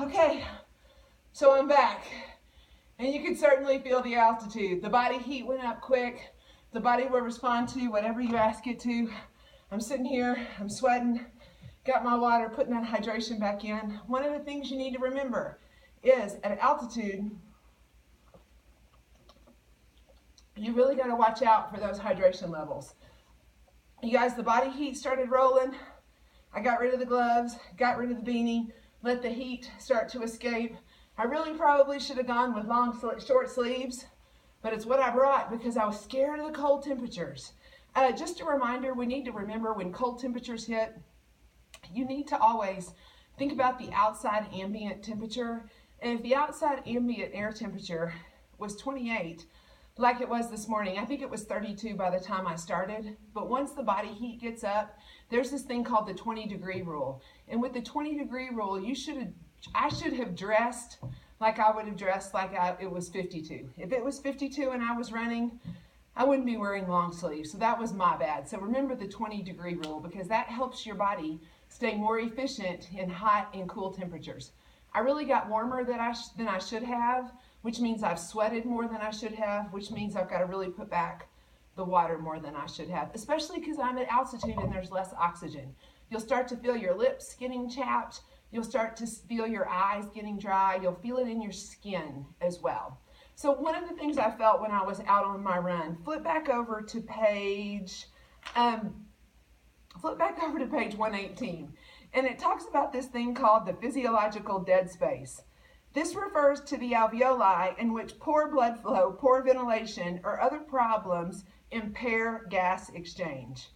Okay, so I'm back, and you can certainly feel the altitude. The body heat went up quick. The body will respond to whatever you ask it to. I'm sitting here, I'm sweating, got my water, putting that hydration back in. One of the things you need to remember is at altitude, you really got to watch out for those hydration levels. You guys, the body heat started rolling. I got rid of the gloves, got rid of the beanie, let the heat start to escape. I really probably should have gone with short sleeves, but it's what I brought because I was scared of the cold temperatures. Just a reminder, we need to remember when cold temperatures hit, you need to always think about the outside ambient temperature. And if the outside ambient air temperature was 28, like it was this morning, I think it was 32 by the time I started, but once the body heat gets up, there's this thing called the 20-degree rule. And with the 20-degree rule, I should have dressed like I would have dressed like it was 52. If it was 52 and I was running, I wouldn't be wearing long sleeves, so that was my bad. So remember the 20-degree rule because that helps your body stay more efficient in hot and cool temperatures. I really got warmer than I should have, which means I've sweated more than I should have, which means I've got to really put back the water more than I should have, especially because I'm at altitude and there's less oxygen. You'll start to feel your lips getting chapped. You'll start to feel your eyes getting dry. You'll feel it in your skin as well. So one of the things I felt when I was out on my run, flip back over to page 118. And it talks about this thing called the physiological dead space. This refers to the alveoli in which poor blood flow, poor ventilation, or other problems impair gas exchange.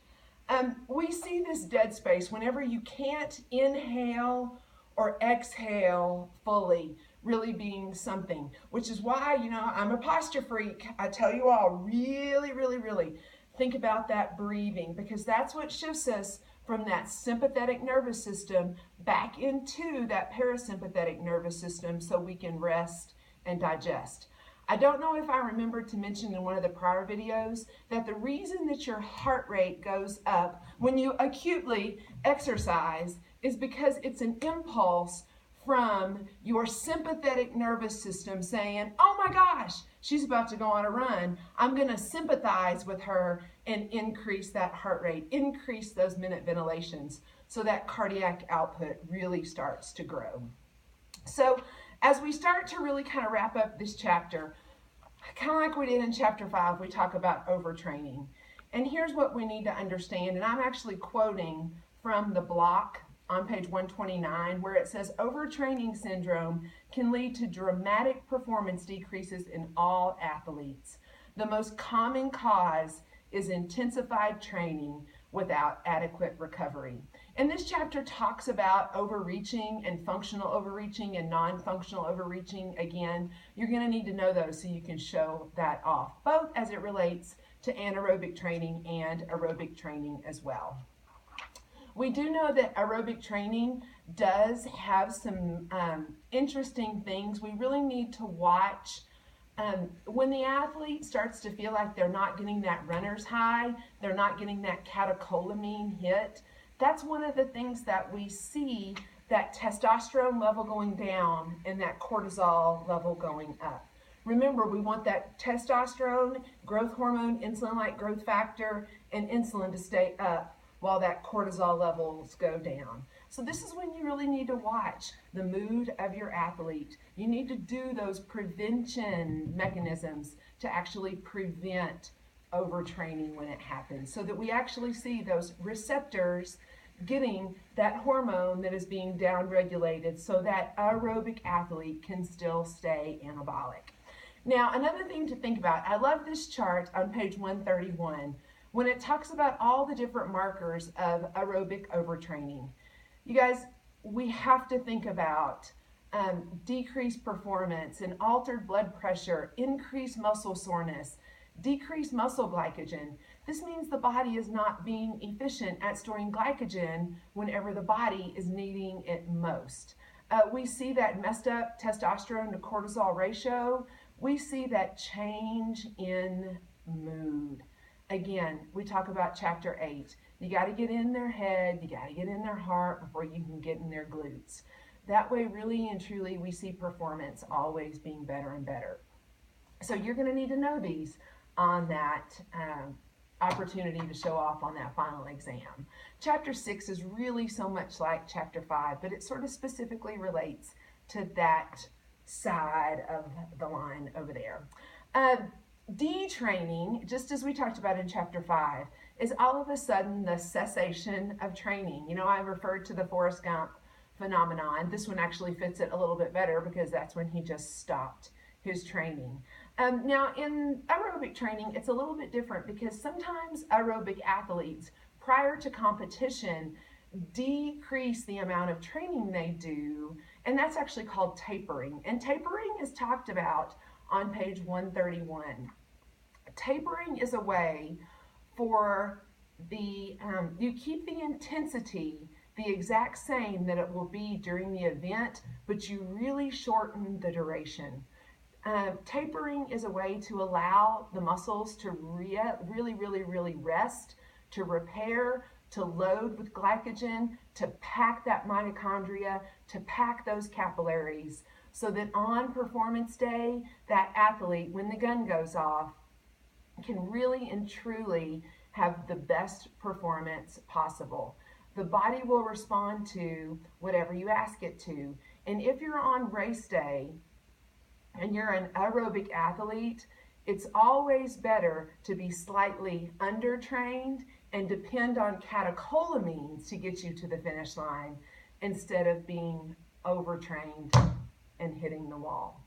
We see this dead space whenever you can't inhale or exhale fully, really being something, which is why, I'm a posture freak. I tell you all, really, really, really think about that breathing because that's what shifts us from that sympathetic nervous system back into that parasympathetic nervous system so we can rest and digest. I don't know if I remembered to mention in one of the prior videos that the reason that your heart rate goes up when you acutely exercise is because it's an impulse from your sympathetic nervous system saying, oh my gosh, she's about to go on a run. I'm going to sympathize with her and increase that heart rate, increase those minute ventilations so that cardiac output really starts to grow. So as we start to really kind of wrap up this chapter, kind of like we did in chapter 5, we talk about overtraining. And here's what we need to understand, and I'm actually quoting from the block on page 129, where it says overtraining syndrome can lead to dramatic performance decreases in all athletes. The most common cause is intensified training without adequate recovery. And this chapter talks about overreaching and functional overreaching and non-functional overreaching. Again, you're going to need to know those so you can show that off, both as it relates to anaerobic training and aerobic training as well. We do know that aerobic training does have some interesting things. We really need to watch when the athlete starts to feel like they're not getting that runner's high, they're not getting that catecholamine hit. That's one of the things that we see, that testosterone level going down and that cortisol level going up. Remember, we want that testosterone, growth hormone, insulin-like growth factor, and insulin to stay up while that cortisol levels go down. So this is when you really need to watch the mood of your athlete. You need to do those prevention mechanisms to actually prevent overtraining when it happens, so that we actually see those receptors getting that hormone that is being downregulated so that aerobic athlete can still stay anabolic. Now, another thing to think about, I love this chart on page 131 when it talks about all the different markers of aerobic overtraining. You guys, we have to think about decreased performance and altered blood pressure, increased muscle soreness, decreased muscle glycogen. This means the body is not being efficient at storing glycogen whenever the body is needing it most. We see that messed up testosterone to cortisol ratio. We see that change in mood. Again, we talk about chapter 8. You got to get in their head, you got to get in their heart before you can get in their glutes. That way, really and truly, we see performance always being better and better. So you're going to need to know these on that opportunity to show off on that final exam. Chapter 6 is really so much like Chapter 5, but it sort of specifically relates to that side of the line over there. Detraining, just as we talked about in Chapter 5, is all of a sudden the cessation of training. You know, I referred to the Forrest Gump phenomenon. This one actually fits it a little bit better because that's when he just stopped his training. Now, in aerobic training, it's a little bit different because sometimes aerobic athletes, prior to competition, decrease the amount of training they do, and that's actually called tapering. And tapering is talked about on page 131. Tapering is a way for you keep the intensity the exact same that it will be during the event, but you really shorten the duration. Tapering is a way to allow the muscles to really rest, to repair, to load with glycogen, to pack that mitochondria, to pack those capillaries, so that on performance day, that athlete, when the gun goes off, can really and truly have the best performance possible. The body will respond to whatever you ask it to. And if you're on race day and you're an aerobic athlete, it's always better to be slightly undertrained and depend on catecholamines to get you to the finish line instead of being overtrained and hitting the wall.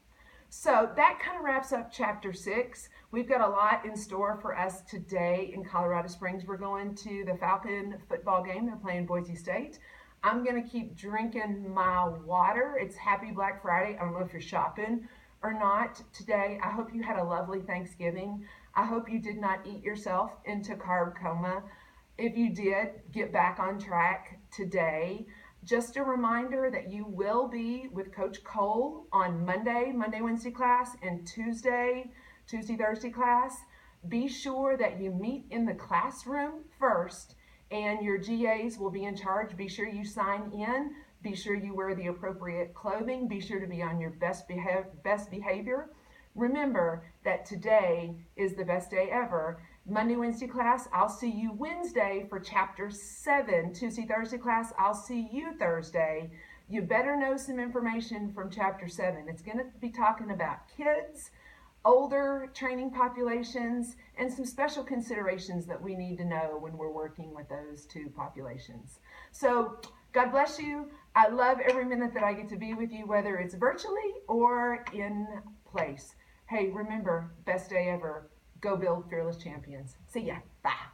So that kind of wraps up Chapter 6. We've got a lot in store for us today in Colorado Springs. We're going to the Falcon football game. They're playing Boise State. I'm going to keep drinking my water. It's Happy Black Friday. I don't know if you're shopping or not today. I hope you had a lovely Thanksgiving. I hope you did not eat yourself into carb coma. If you did, get back on track today. Just a reminder that you will be with Coach Cole on Monday, Wednesday class, and Tuesday, Thursday class. Be sure that you meet in the classroom first, and your GAs will be in charge. Be sure you sign in. Be sure you wear the appropriate clothing. Be sure to be on your best behavior. Remember that today is the best day ever. Monday, Wednesday class, I'll see you Wednesday for Chapter 7. Tuesday, Thursday class, I'll see you Thursday. You better know some information from Chapter 7. It's going to be talking about kids, older training populations, and some special considerations that we need to know when we're working with those two populations. So, God bless you. I love every minute that I get to be with you, whether it's virtually or in place. Hey, remember, best day ever. Go build fearless champions. See ya. Bye.